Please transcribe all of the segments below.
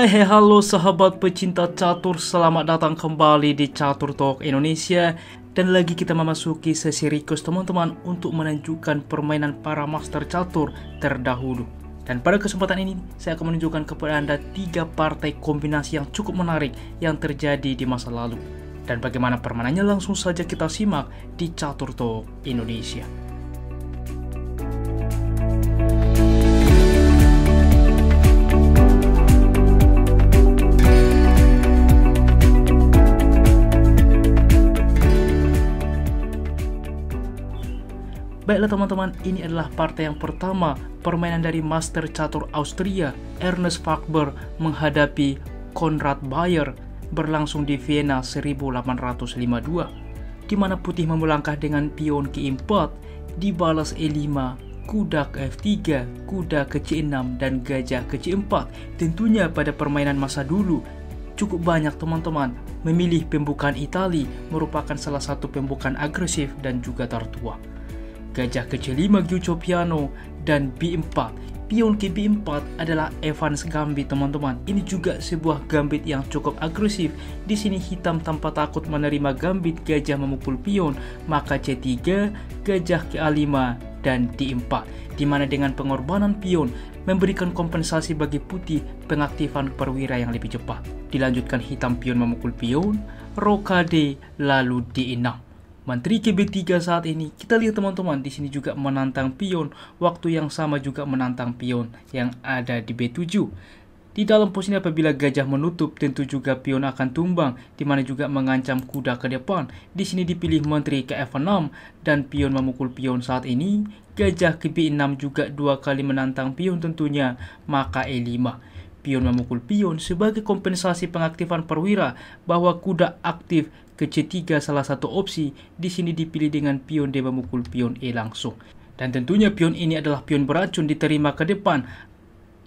Hai halo sahabat pecinta catur, selamat datang kembali di Catur Talk Indonesia. Dan lagi kita memasuki sesi request teman-teman untuk menunjukkan permainan para master catur terdahulu. Dan pada kesempatan ini saya akan menunjukkan kepada Anda 3 partai kombinasi yang cukup menarik yang terjadi di masa lalu. Dan bagaimana permainannya langsung saja kita simak di Catur Talk Indonesia. Baiklah teman-teman, ini adalah partai yang pertama, permainan dari Master Catur Austria, Ernest Falkber menghadapi Konrad Bayer, berlangsung di Vienna 1852, di mana putih melangkah dengan pion ke 4, dibalas E5, kuda ke F3, kuda ke C6, dan gajah ke C4. Tentunya pada permainan masa dulu, cukup banyak teman-teman memilih pembukaan Itali, merupakan salah satu pembukaan agresif dan juga tertua. Gajah ke C5 Guccio piano dan B4. Pion ke B4 adalah Evans Gambit teman-teman. Ini juga sebuah gambit yang cukup agresif. Di sini hitam tanpa takut menerima gambit gajah memukul pion, maka C3, gajah ke A5 dan D4. Di mana dengan pengorbanan pion memberikan kompensasi bagi putih pengaktifan perwira yang lebih cepat. Dilanjutkan hitam pion memukul pion, rokade lalu D6. Menteri ke B3 saat ini, kita lihat teman-teman di sini juga menantang pion, waktu yang sama juga menantang pion yang ada di B7. Di dalam posisi apabila gajah menutup, tentu juga pion akan tumbang, di mana juga mengancam kuda ke depan. Di sini dipilih menteri ke F6 dan pion memukul pion saat ini. Gajah ke B6 juga 2 kali menantang pion tentunya, maka E5. Pion memukul pion sebagai kompensasi pengaktifan perwira bahwa kuda aktif ke C3 salah satu opsi. Di sini dipilih dengan pion D memukul pion E langsung. Dan tentunya pion ini adalah pion beracun diterima ke depan,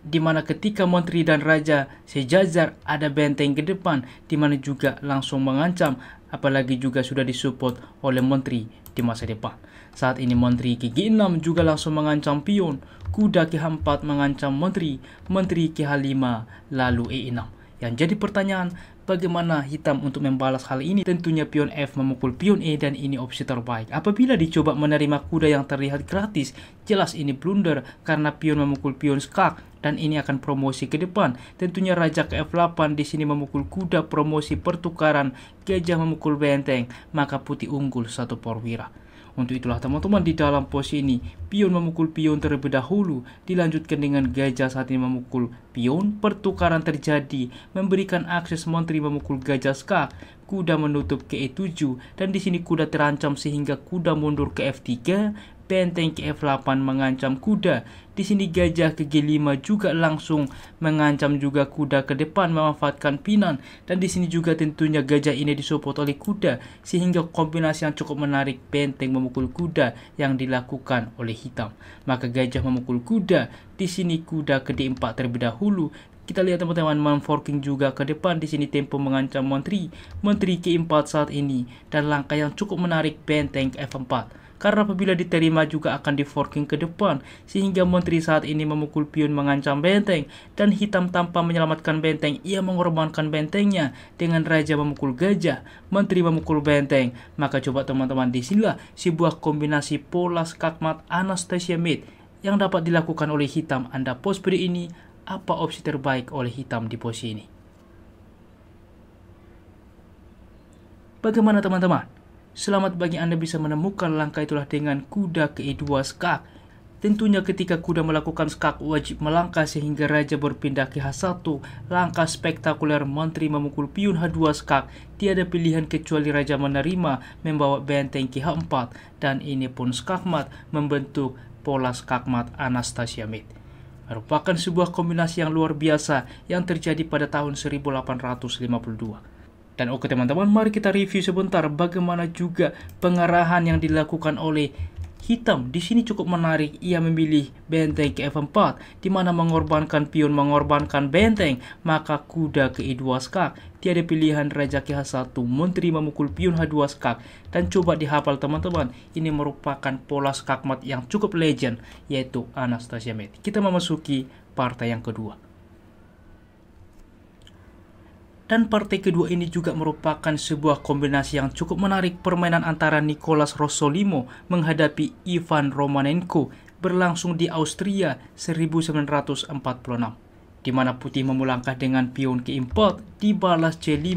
di mana ketika menteri dan raja sejajar ada benteng ke depan, di mana juga langsung mengancam, apalagi juga sudah disupport oleh menteri di masa depan. Saat ini menteri ke G6 juga langsung mengancam pion, kuda ke H4 mengancam menteri, menteri ke H5 lalu E6. Yang jadi pertanyaan, bagaimana hitam untuk membalas hal ini? Tentunya pion F memukul pion E dan ini opsi terbaik. Apabila dicoba menerima kuda yang terlihat gratis, jelas ini blunder karena pion memukul pion skak dan ini akan promosi ke depan. Tentunya raja ke F8 di sini memukul kuda promosi pertukaran, gajah memukul benteng, maka putih unggul 1 perwira. Untuk itulah teman-teman di dalam posisi ini, pion memukul pion terlebih dahulu, dilanjutkan dengan gajah saat ini memukul pion, pertukaran terjadi, memberikan akses menteri memukul gajah skak, kuda menutup ke E7, dan di sini kuda terancam sehingga kuda mundur ke F3, benteng ke F8 mengancam kuda. Di sini gajah ke G5 juga langsung mengancam juga kuda ke depan memanfaatkan pinan, dan di sini juga tentunya gajah ini disupport oleh kuda sehingga kombinasi yang cukup menarik benteng memukul kuda yang dilakukan oleh hitam. Maka gajah memukul kuda, di sini kuda ke D4 terlebih dahulu. Kita lihat teman-teman man-forking juga ke depan, di sini tempo mengancam menteri, menteri ke 4 saat ini, dan langkah yang cukup menarik benteng ke F4. Karena apabila diterima juga akan di-forking ke depan, sehingga menteri saat ini memukul pion mengancam benteng, dan hitam tanpa menyelamatkan benteng, ia mengorbankan bentengnya dengan raja memukul gajah, menteri memukul benteng. Maka coba teman-teman, disinilah sebuah kombinasi pola skakmat Anastasia mate yang dapat dilakukan oleh hitam. Anda post video ini, apa opsi terbaik oleh hitam di posisi ini? Bagaimana teman-teman? Selamat bagi Anda bisa menemukan langkah itulah dengan kuda ke E2 skak. Tentunya ketika kuda melakukan skak wajib melangkah sehingga raja berpindah ke H1. Langkah spektakuler menteri memukul pion H2 skak. Tiada pilihan kecuali raja menerima membawa benteng ke H4. Dan ini pun skakmat membentuk pola skakmat Anastasia mate. Merupakan sebuah kombinasi yang luar biasa yang terjadi pada tahun 1852. Dan oke teman-teman, mari kita review sebentar bagaimana juga pengarahan yang dilakukan oleh hitam. Di sini cukup menarik, ia memilih benteng ke F4, di mana mengorbankan pion, mengorbankan benteng, maka kuda ke E2 skak. Tiada pilihan raja ke H1, menteri memukul pion H2 skak. Dan coba dihafal teman-teman, ini merupakan pola skakmat yang cukup legend, yaitu Anastasia mate. Kita memasuki partai yang kedua. Dan partai kedua ini juga merupakan sebuah kombinasi yang cukup menarik, permainan antara Nicolas Rossolimo menghadapi Ivan Romanenko berlangsung di Austria 1946, di mana putih memulangkah dengan pion ke-4 dibalas C5.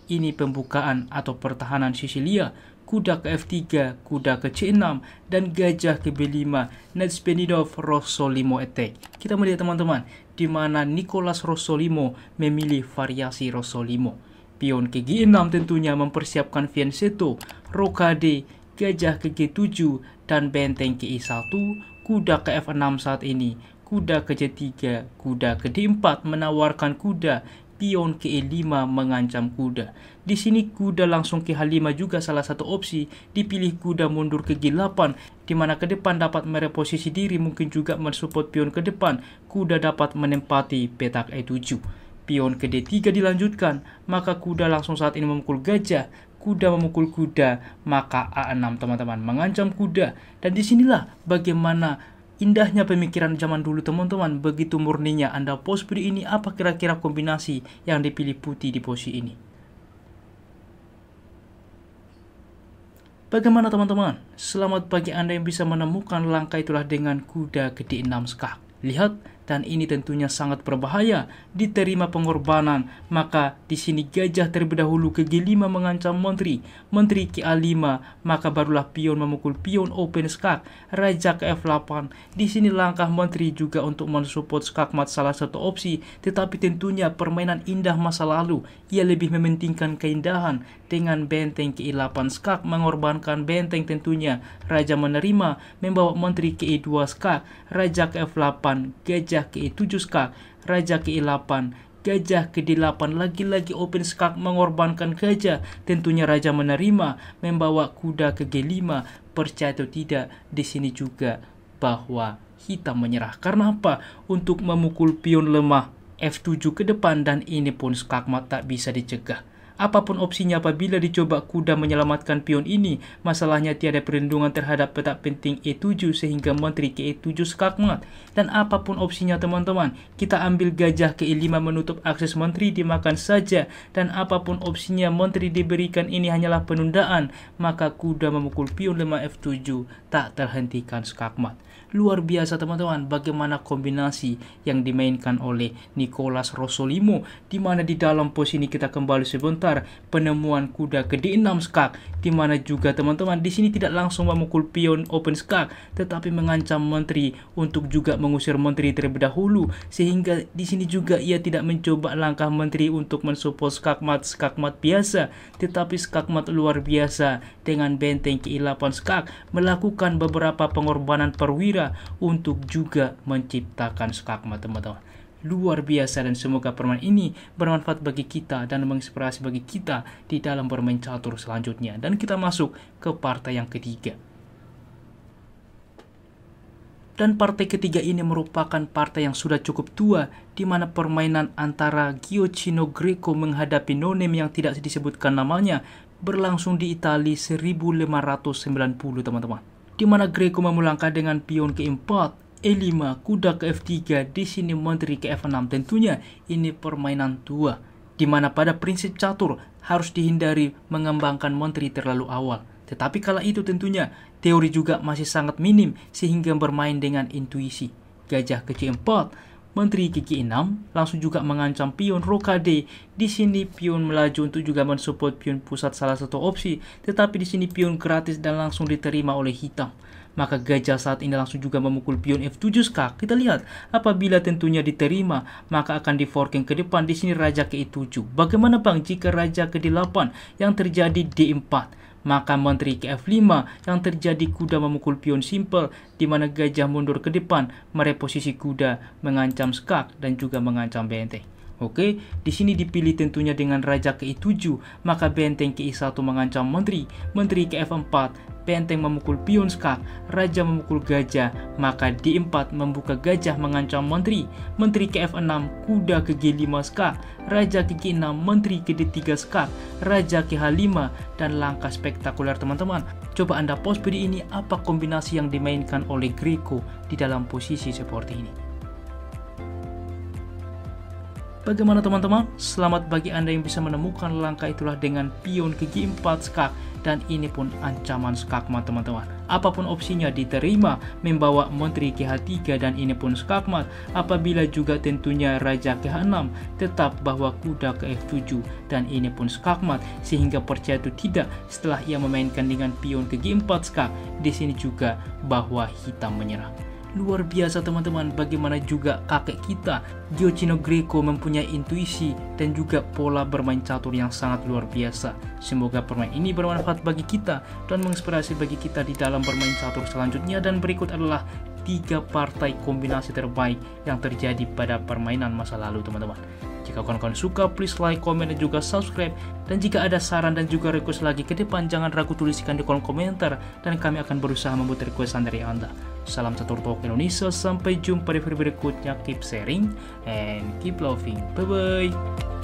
Ini pembukaan atau pertahanan Sisilia, kuda ke F3, kuda ke C6, dan gajah ke B5, Nedzhbenidov Rossolimo attack. Kita melihat teman-teman, di mana Nicolas Rossolimo memilih variasi Rossolimo. Pion ke G6 tentunya mempersiapkan fianchetto, rokade, gajah ke G7, dan benteng ke E1, kuda ke F6 saat ini, kuda ke J3, kuda ke D4 menawarkan kuda, pion ke E5 mengancam kuda. Di sini kuda langsung ke H5 juga salah satu opsi, dipilih kuda mundur ke G8, di mana ke depan dapat mereposisi diri, mungkin juga mensupport pion ke depan, kuda dapat menempati petak E7. Pion ke D3 dilanjutkan, maka kuda langsung saat ini memukul gajah, kuda memukul kuda, maka A6 teman-teman mengancam kuda. Dan disinilah bagaimana indahnya pemikiran zaman dulu teman-teman, begitu murninya Anda pos video ini, apa kira-kira kombinasi yang dipilih putih di posisi ini. Bagaimana teman-teman? Selamat bagi Anda yang bisa menemukan langkah itulah dengan kuda ke D6 skak. Lihat, dan ini tentunya sangat berbahaya, diterima pengorbanan, maka di sini gajah terlebih dahulu ke G5 mengancam menteri, menteri ke A5, maka barulah pion memukul pion open skak, raja ke F8. Di sini langkah menteri juga untuk mensupport skakmat salah satu opsi, tetapi tentunya permainan indah masa lalu, ia lebih mementingkan keindahan dengan benteng ke E8 skak, mengorbankan benteng tentunya, raja menerima, membawa menteri ke E2 skak, raja ke F8, gajah ke E7 skak, raja ke E8, gajah ke D8, lagi-lagi open skak mengorbankan gajah, tentunya raja menerima, membawa kuda ke G5. Percaya atau tidak, di sini juga bahwa hitam menyerah. Karena apa? Untuk memukul pion lemah F7 ke depan, dan ini pun skakmat tak bisa dicegah. Apapun opsinya apabila dicoba kuda menyelamatkan pion ini, masalahnya tiada perlindungan terhadap petak penting E7 sehingga menteri ke E7 skakmat. Dan apapun opsinya teman-teman, kita ambil gajah ke E5 menutup akses menteri, dimakan saja. Dan apapun opsinya menteri diberikan, ini hanyalah penundaan, maka kuda memukul pion lemah F7, tak terhentikan skakmat. Luar biasa teman-teman, bagaimana kombinasi yang dimainkan oleh Nicolas Rossolimo, di mana di dalam pos ini kita kembali sebentar, penemuan kuda ke D6 skak, di mana juga teman-teman di sini tidak langsung memukul pion open skak, tetapi mengancam menteri untuk juga mengusir menteri terlebih dahulu, sehingga di sini juga ia tidak mencoba langkah menteri untuk mensupport skakmat biasa, tetapi skakmat luar biasa dengan benteng ke E8 skak melakukan beberapa pengorbanan perwira untuk juga menciptakan skakmat teman-teman. Luar biasa, dan semoga permainan ini bermanfaat bagi kita dan menginspirasi bagi kita di dalam bermain catur selanjutnya. Dan kita masuk ke partai yang ketiga. Dan partai ketiga ini merupakan partai yang sudah cukup tua, di mana permainan antara Gioacchino Greco menghadapi no-name yang tidak disebutkan namanya berlangsung di Italia 1590 teman-teman. Di mana Greco memulangkah dengan pion ke-4, E5, kuda ke F3, di sini menteri ke F6. Tentunya ini permainan tua, di mana pada prinsip catur harus dihindari mengembangkan menteri terlalu awal. Tetapi kala itu tentunya teori juga masih sangat minim, sehingga bermain dengan intuisi. Gajah ke C4, menteri ke G6, langsung juga mengancam pion rokade. Di sini pion melaju untuk juga mensupport pion pusat salah satu opsi, tetapi di sini pion gratis dan langsung diterima oleh hitam. Maka gajah saat ini langsung juga memukul pion F7 skak. Kita lihat, apabila tentunya diterima, maka akan di forking ke depan. Di sini raja ke E7. Bagaimana bang jika raja ke D8 yang terjadi D4? Maka menteri ke F5 yang terjadi kuda memukul pion simple, di mana gajah mundur ke depan, mereposisi kuda, mengancam skak dan juga mengancam benteng. Oke, di sini dipilih tentunya dengan raja ke E7, maka benteng ke E1 mengancam menteri, menteri ke F4, benteng memukul pion skak, raja memukul gajah, maka D4 membuka gajah mengancam menteri, menteri ke F6, kuda ke G5 skak, raja ke G6, menteri ke D3 skak, raja ke H5, dan langkah spektakuler teman-teman. Coba Anda pause video ini, apa kombinasi yang dimainkan oleh Greco di dalam posisi seperti ini. Bagaimana teman-teman? Selamat bagi Anda yang bisa menemukan langkah itulah dengan pion ke G4 skak, dan ini pun ancaman skakmat teman-teman. Apapun opsinya diterima, membawa menteri ke H3 dan ini pun skakmat. Apabila juga tentunya raja ke H6, tetap bahwa kuda ke F7 dan ini pun skakmat, sehingga percaya atau tidak setelah ia memainkan dengan pion ke G4 skak, di sini juga bahwa hitam menyerah. Luar biasa teman-teman, bagaimana juga kakek kita Giochino Greco mempunyai intuisi dan juga pola bermain catur yang sangat luar biasa. Semoga permainan ini bermanfaat bagi kita dan menginspirasi bagi kita di dalam bermain catur selanjutnya. Dan berikut adalah 3 partai kombinasi terbaik yang terjadi pada permainan masa lalu teman-teman. Jika kawan-kawan suka, please like, komen, dan juga subscribe. Dan jika ada saran dan juga request lagi ke depan, jangan ragu tuliskan di kolom komentar, dan kami akan berusaha membuat requestan dari Anda. Salam Catur Talk Indonesia, sampai jumpa di video berikutnya. Keep sharing and keep loving. Bye-bye.